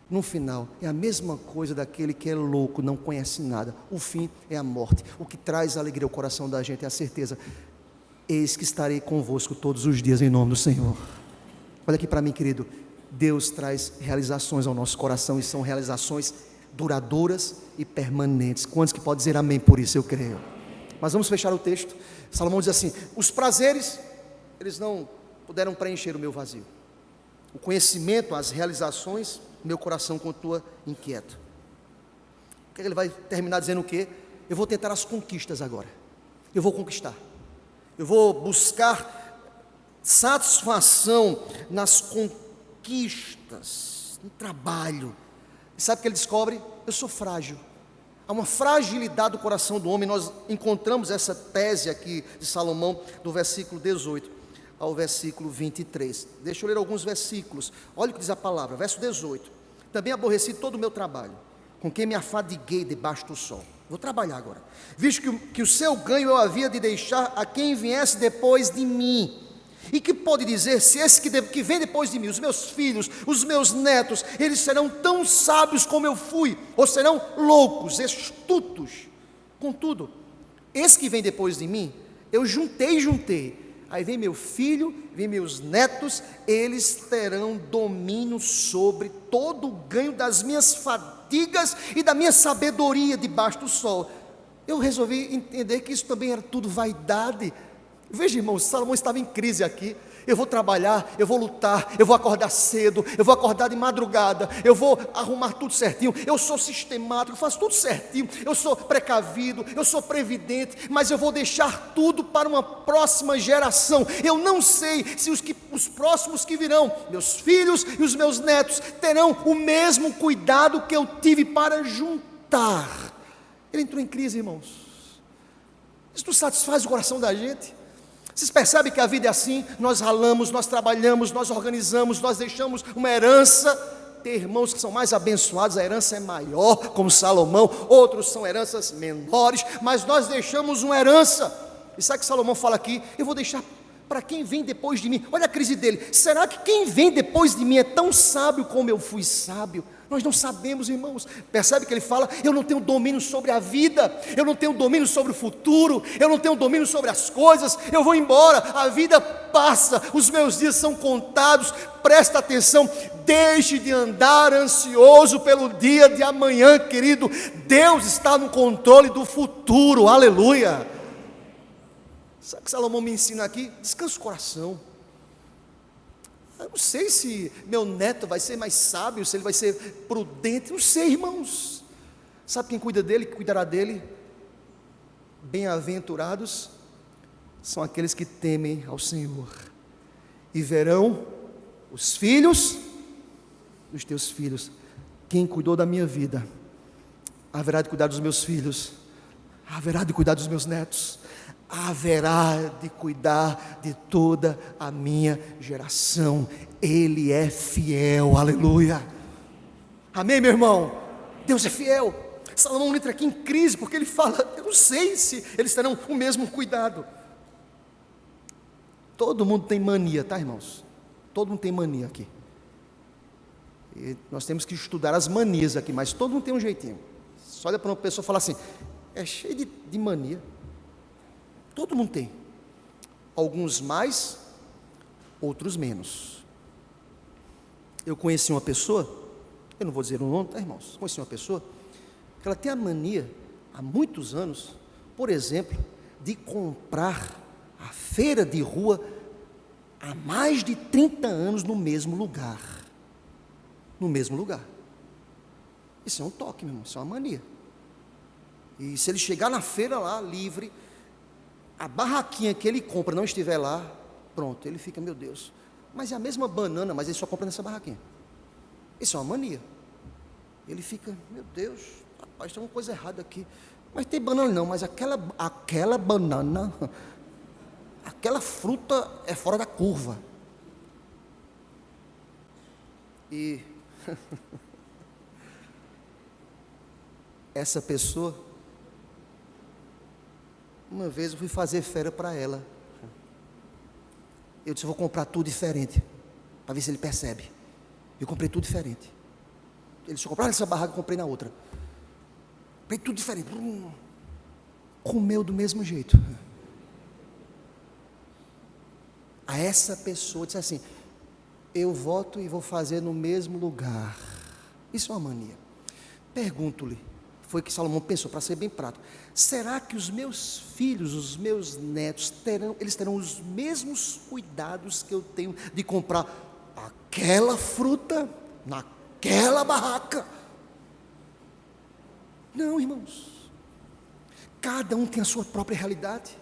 no final, é a mesma coisa daquele que é louco, não conhece nada. O fim é a morte. O que traz alegria ao coração da gente é a certeza: eis que estarei convosco todos os dias, em nome do Senhor. Olha aqui para mim, querido. Deus traz realizações ao nosso coração, e são realizações duradouras e permanentes. Quantos que podem dizer amém por isso? Eu creio. Mas vamos fechar o texto. Salomão diz assim: os prazeres, eles não puderam preencher o meu vazio. O conhecimento, as realizações, meu coração continua inquieto. O que ele vai terminar dizendo? O quê? Eu vou tentar as conquistas agora. Eu vou conquistar. Eu vou buscar satisfação nas conquistas, no trabalho. E sabe o que ele descobre? Eu sou frágil. Há uma fragilidade do coração do homem. Nós encontramos essa tese aqui de Salomão, do versículo 18 ao versículo 23. Deixa eu ler alguns versículos. Olha o que diz a palavra, verso 18. Também aborreci todo o meu trabalho, com quem me afadiguei debaixo do sol. Vou trabalhar agora. Visto que o seu ganho eu havia de deixar a quem viesse depois de mim. E que pode dizer, se esse que vem depois de mim, os meus filhos, os meus netos, eles serão tão sábios como eu fui, ou serão loucos, astutos. Contudo, esse que vem depois de mim, eu juntei. Aí vem meu filho, vem meus netos, eles terão domínio sobre todo o ganho das minhas fadigas e da minha sabedoria debaixo do sol. Eu resolvi entender que isso também era tudo vaidade. Veja, irmãos, Salomão estava em crise aqui. Eu vou trabalhar, eu vou lutar, eu vou acordar cedo, eu vou acordar de madrugada, eu vou arrumar tudo certinho, eu sou sistemático, eu faço tudo certinho, eu sou precavido, eu sou previdente, mas eu vou deixar tudo para uma próxima geração. Eu não sei se os próximos que virão, meus filhos e os meus netos, terão o mesmo cuidado que eu tive para juntar. Ele entrou em crise, irmãos. Isso não satisfaz o coração da gente? Vocês percebem que a vida é assim? Nós ralamos, nós trabalhamos, nós organizamos, nós deixamos uma herança. Tem irmãos que são mais abençoados, a herança é maior, como Salomão. Outros são heranças menores, mas nós deixamos uma herança. E sabe o que Salomão fala aqui? Eu vou deixar para quem vem depois de mim. Olha a crise dele: será que quem vem depois de mim é tão sábio como eu fui sábio? Nós não sabemos, irmãos. Percebe que ele fala: eu não tenho domínio sobre a vida, eu não tenho domínio sobre o futuro, eu não tenho domínio sobre as coisas, eu vou embora, a vida passa, os meus dias são contados. Presta atenção, deixe de andar ansioso pelo dia de amanhã, querido. Deus está no controle do futuro, aleluia. Sabe o que Salomão me ensina aqui? Descansa o coração. Eu não sei se meu neto vai ser mais sábio, se ele vai ser prudente, não sei, irmãos. Sabe quem cuida dele, que cuidará dele? Bem-aventurados são aqueles que temem ao Senhor, e verão os filhos dos teus filhos. Quem cuidou da minha vida, haverá de cuidar dos meus filhos, haverá de cuidar dos meus netos, haverá de cuidar de toda a minha geração. Ele é fiel, aleluia. Amém, meu irmão? Deus é fiel. Salomão entra aqui em crise, porque ele fala: eu não sei se eles terão o mesmo cuidado. Todo mundo tem mania, tá, irmãos? Todo mundo tem mania aqui. E nós temos que estudar as manias aqui, mas todo mundo tem um jeitinho. Só olha para uma pessoa e fala assim: é cheio de mania. Todo mundo tem. Alguns mais, outros menos. Eu conheci uma pessoa, eu não vou dizer o nome, tá, irmãos? Conheci uma pessoa que ela tem a mania, há muitos anos, por exemplo, de comprar a feira de rua há mais de 30 anos no mesmo lugar. No mesmo lugar. Isso é um toque, meu irmão, isso é uma mania. E se ele chegar na feira lá, livre, a barraquinha que ele compra não estiver lá, pronto, ele fica: meu Deus, mas é a mesma banana, mas ele só compra nessa barraquinha. Isso é uma mania. Ele fica: meu Deus, rapaz, tem uma coisa errada aqui. Mas tem banana não, mas aquela banana, aquela fruta é fora da curva. E essa pessoa, uma vez eu fui fazer feira para ela. Eu disse: eu vou comprar tudo diferente, para ver se ele percebe. Eu comprei tudo diferente. Ele só comprou nessa barraca, eu comprei na outra. Comprei tudo diferente. Comeu do mesmo jeito. A essa pessoa disse assim: eu voto e vou fazer no mesmo lugar. Isso é uma mania. Pergunto-lhe, foi que Salomão pensou, para ser bem prático: será que os meus filhos, os meus netos, terão os mesmos cuidados que eu tenho de comprar aquela fruta naquela barraca? Não, irmãos. Cada um tem a sua própria realidade.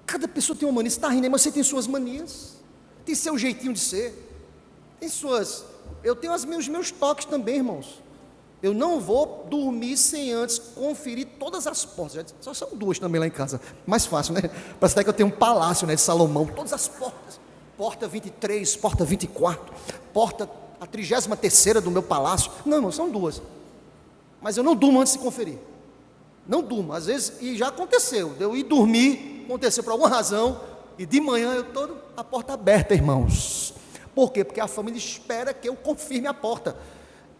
Cada pessoa tem uma mania. Você está rindo, mas você tem suas manias, tem seu jeitinho de ser, tem suas. Eu tenho os meus toques também, irmãos. Eu não vou dormir sem antes conferir todas as portas. Só são duas também lá em casa. Mais fácil, né? Parece até que eu tenho um palácio, né, de Salomão. Todas as portas. Porta 23, porta 24, porta a 33ª do meu palácio. Não, são duas. Mas eu não durmo antes de conferir. Não durmo. Às vezes, e já aconteceu, eu ir dormir, aconteceu por alguma razão, e de manhã eu estou a porta aberta, irmãos. Por quê? Porque a família espera que eu confirme a porta.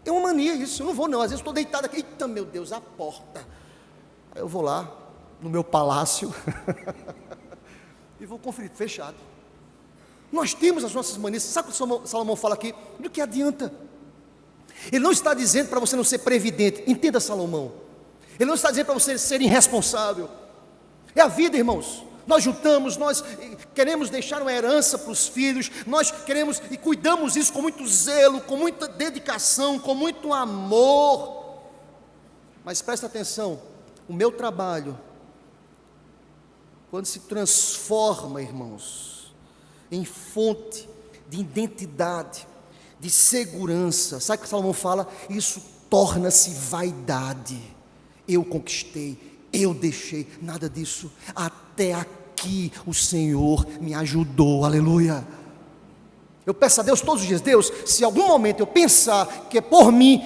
É uma mania isso, eu não vou não. Às vezes estou deitado aqui, eita meu Deus, a porta. Aí eu vou lá, no meu palácio, e vou conferir, fechado. Nós temos as nossas manias. Sabe o que Salomão fala aqui? Do que adianta? Ele não está dizendo para você não ser previdente. Entenda, Salomão. Ele não está dizendo para você ser irresponsável. É a vida, irmãos. Nós juntamos, nós queremos deixar uma herança para os filhos, nós queremos e cuidamos isso com muito zelo, com muita dedicação, com muito amor. Mas presta atenção, o meu trabalho, quando se transforma, irmãos, em fonte de identidade, de segurança, sabe o que Salomão fala? Isso torna-se vaidade. Eu conquistei, eu deixei, nada disso. Até aqui o Senhor me ajudou, aleluia. Eu peço a Deus todos os dias: Deus, se em algum momento eu pensar que é por mim,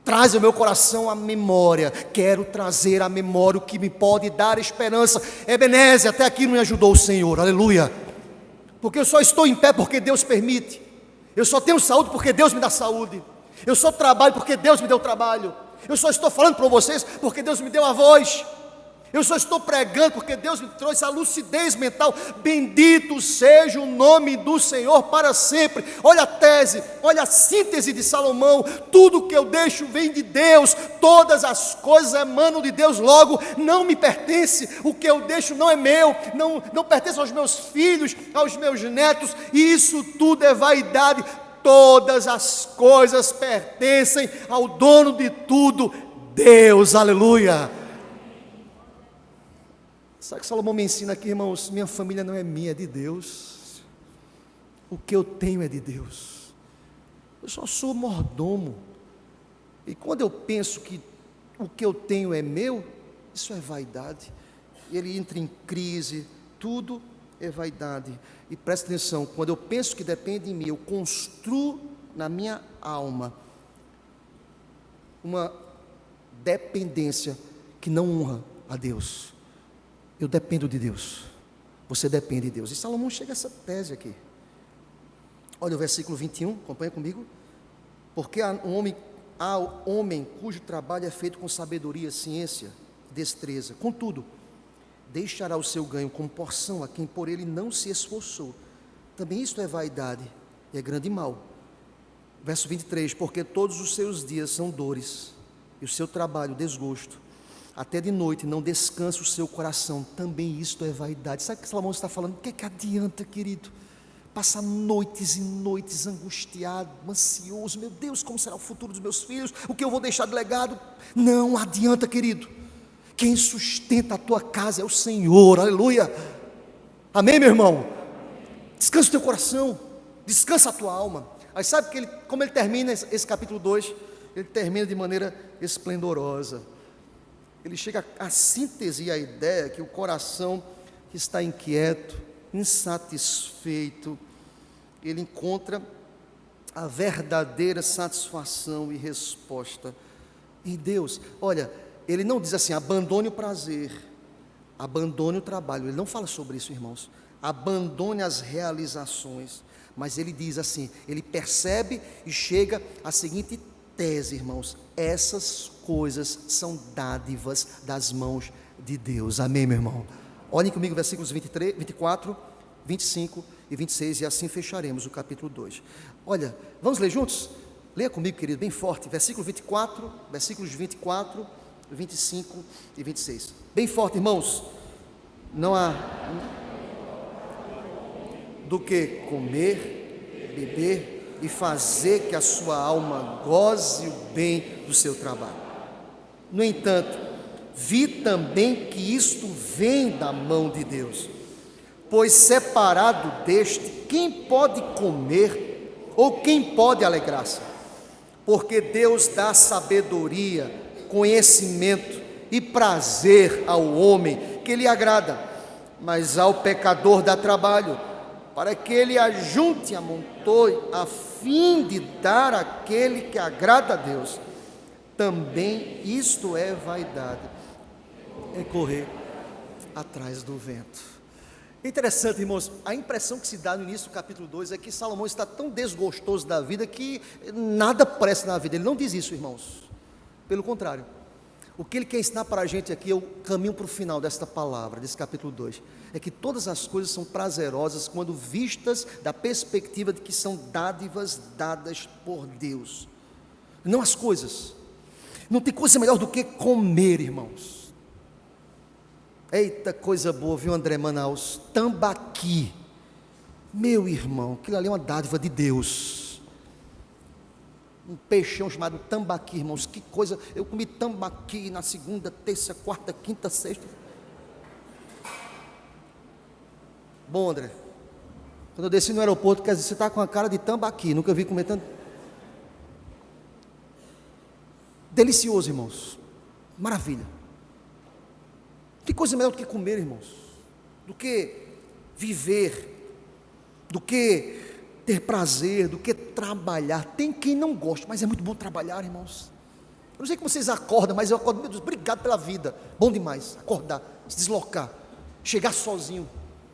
traz ao meu coração a memória. Quero trazer à memória o que me pode dar esperança. Ebenezer, até aqui não me ajudou o Senhor, aleluia. Porque eu só estou em pé porque Deus permite. Eu só tenho saúde porque Deus me dá saúde. Eu só trabalho porque Deus me deu trabalho. Eu só estou falando para vocês porque Deus me deu a voz. Eu só estou pregando porque Deus me trouxe a lucidez mental. Bendito seja o nome do Senhor para sempre. Olha a tese, olha a síntese de Salomão. Tudo que eu deixo vem de Deus, todas as coisas emanam de Deus, logo não me pertence. O que eu deixo não é meu, não pertence aos meus filhos, aos meus netos, e isso tudo é vaidade. Todas as coisas pertencem ao dono de tudo, Deus, aleluia. Sabe o que Salomão me ensina aqui, irmãos? Minha família não é minha, é de Deus. O que eu tenho é de Deus. Eu só sou mordomo. E quando eu penso que o que eu tenho é meu, isso é vaidade. E ele entra em crise, tudo é vaidade. E presta atenção, quando eu penso que depende de mim, eu construo na minha alma uma dependência que não honra a Deus. Eu dependo de Deus, você depende de Deus. E Salomão chega a essa tese aqui. Olha o versículo 21, acompanha comigo. Porque há homem cujo trabalho é feito com sabedoria, ciência, destreza. Contudo, deixará o seu ganho como porção a quem por ele não se esforçou. Também isto é vaidade e é grande mal. Verso 23, porque todos os seus dias são dores, e o seu trabalho desgosto. Até de noite não descansa o seu coração, também isto é vaidade. Sabe o que Salomão está falando? O que é que adianta, querido? Passar noites e noites angustiado, ansioso, meu Deus, como será o futuro dos meus filhos? O que eu vou deixar de legado? Não adianta, querido. Quem sustenta a tua casa é o Senhor, aleluia. Amém, meu irmão? Descansa o teu coração, descansa a tua alma. Aí sabe que como ele termina esse capítulo 2? Ele termina de maneira esplendorosa. Ele chega à síntese e à ideia que o coração que está inquieto, insatisfeito, ele encontra a verdadeira satisfação e resposta em Deus. Olha, ele não diz assim, abandone o prazer, abandone o trabalho. Ele não fala sobre isso, irmãos. Abandone as realizações. Mas ele diz assim, ele percebe e chega à seguinte tese, irmãos: essas coisas são dádivas das mãos de Deus. Amém, meu irmão? Olhem comigo versículos 23, 24, 25 e 26, e assim fecharemos o capítulo 2. Olha, vamos ler juntos? Leia comigo, querido, bem forte, versículos 24, 25 e 26. Bem forte, irmãos. Não há do que comer, beber e fazer que a sua alma goze o bem do seu trabalho. No entanto, vi também que isto vem da mão de Deus, pois separado deste, quem pode comer ou quem pode alegrar-se? Porque Deus dá sabedoria, conhecimento e prazer ao homem que lhe agrada, mas ao pecador dá trabalho, para que ele ajunte e amontoe, a fim de dar àquele que agrada a Deus. Também isto é vaidade, é correr atrás do vento. Interessante, irmãos, a impressão que se dá no início do capítulo 2 é que Salomão está tão desgostoso da vida que nada presta na vida. Ele não diz isso, irmãos, pelo contrário. O que ele quer ensinar para a gente aqui, eu caminho para o final desta palavra, desse capítulo 2, é que todas as coisas são prazerosas quando vistas da perspectiva de que são dádivas dadas por Deus, não as coisas. Não tem coisa melhor do que comer, irmãos. Eita, coisa boa, viu, André Manaus? Tambaqui, meu irmão, aquilo ali é uma dádiva de Deus. Um peixão chamado tambaqui, irmãos, que coisa. Eu comi tambaqui na segunda, terça, quarta, quinta, sexta. Bom, André, quando eu desci no aeroporto, quer dizer, você está com a cara de tambaqui, nunca vi comer tanto. Delicioso, irmãos, maravilha. Que coisa melhor do que comer, irmãos, do que viver, do que ter prazer, do que trabalhar. Tem quem não gosta, mas é muito bom trabalhar, irmãos. Eu não sei como vocês acordam, mas eu acordo, meu Deus, obrigado pela vida. Bom demais, acordar, se deslocar, chegar sozinho,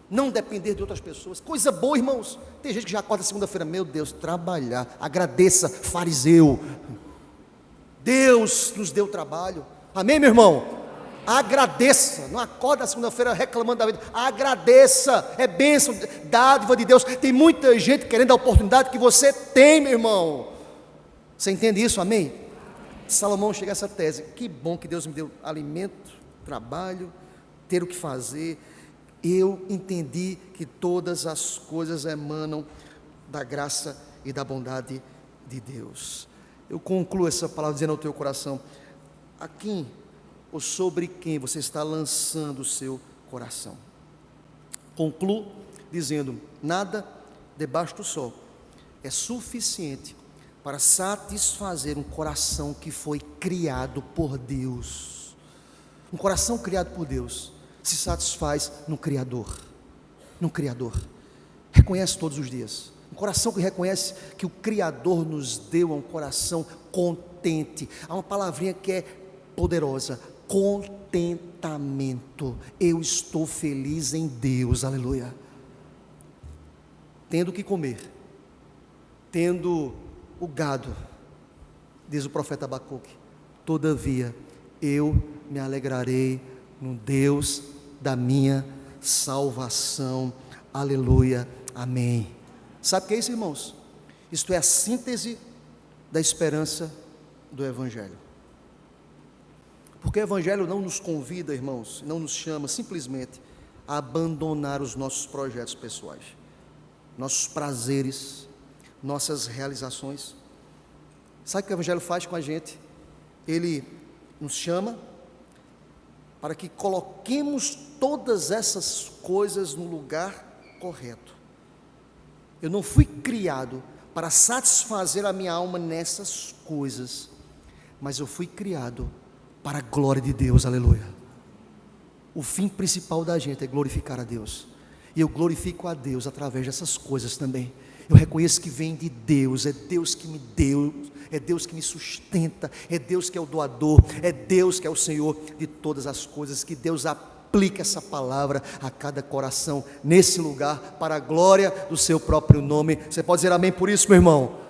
não depender de outras pessoas. Coisa boa, irmãos. Tem gente que já acorda segunda-feira, meu Deus, trabalhar. Agradeça, fariseu. Deus nos deu trabalho. Amém, meu irmão? Agradeça. Não acorda na segunda-feira reclamando da vida. Agradeça. É bênção, dádiva de Deus. Tem muita gente querendo a oportunidade que você tem, meu irmão. Você entende isso? Amém? Salomão chega a essa tese: que bom que Deus me deu alimento, trabalho, ter o que fazer. Eu entendi que todas as coisas emanam da graça e da bondade de Deus. Eu concluo essa palavra dizendo ao teu coração: a quem ou sobre quem você está lançando o seu coração? Concluo dizendo: nada debaixo do sol é suficiente para satisfazer um coração que foi criado por Deus. Um coração criado por Deus se satisfaz no Criador. No Criador. Reconhece todos os dias. Um coração que reconhece que o Criador nos deu é um coração contente. Há uma palavrinha que é poderosa: contentamento. Eu estou feliz em Deus, aleluia. Tendo o que comer, tendo o gado, diz o profeta Abacuque, todavia eu me alegrarei no Deus da minha salvação, aleluia, amém. Sabe o que é isso, irmãos? Isto é a síntese da esperança do Evangelho. Porque o Evangelho não nos convida, irmãos, não nos chama simplesmente a abandonar os nossos projetos pessoais, nossos prazeres, nossas realizações. Sabe o que o Evangelho faz com a gente? Ele nos chama para que coloquemos todas essas coisas no lugar correto. Eu não fui criado para satisfazer a minha alma nessas coisas, mas eu fui criado para a glória de Deus, aleluia. O fim principal da gente é glorificar a Deus, e eu glorifico a Deus através dessas coisas também. Eu reconheço que vem de Deus, é Deus que me deu, é Deus que me sustenta, é Deus que é o doador, é Deus que é o Senhor de todas as coisas. Que Deus aplique essa palavra a cada coração nesse lugar, para a glória do seu próprio nome. Você pode dizer amém por isso, meu irmão?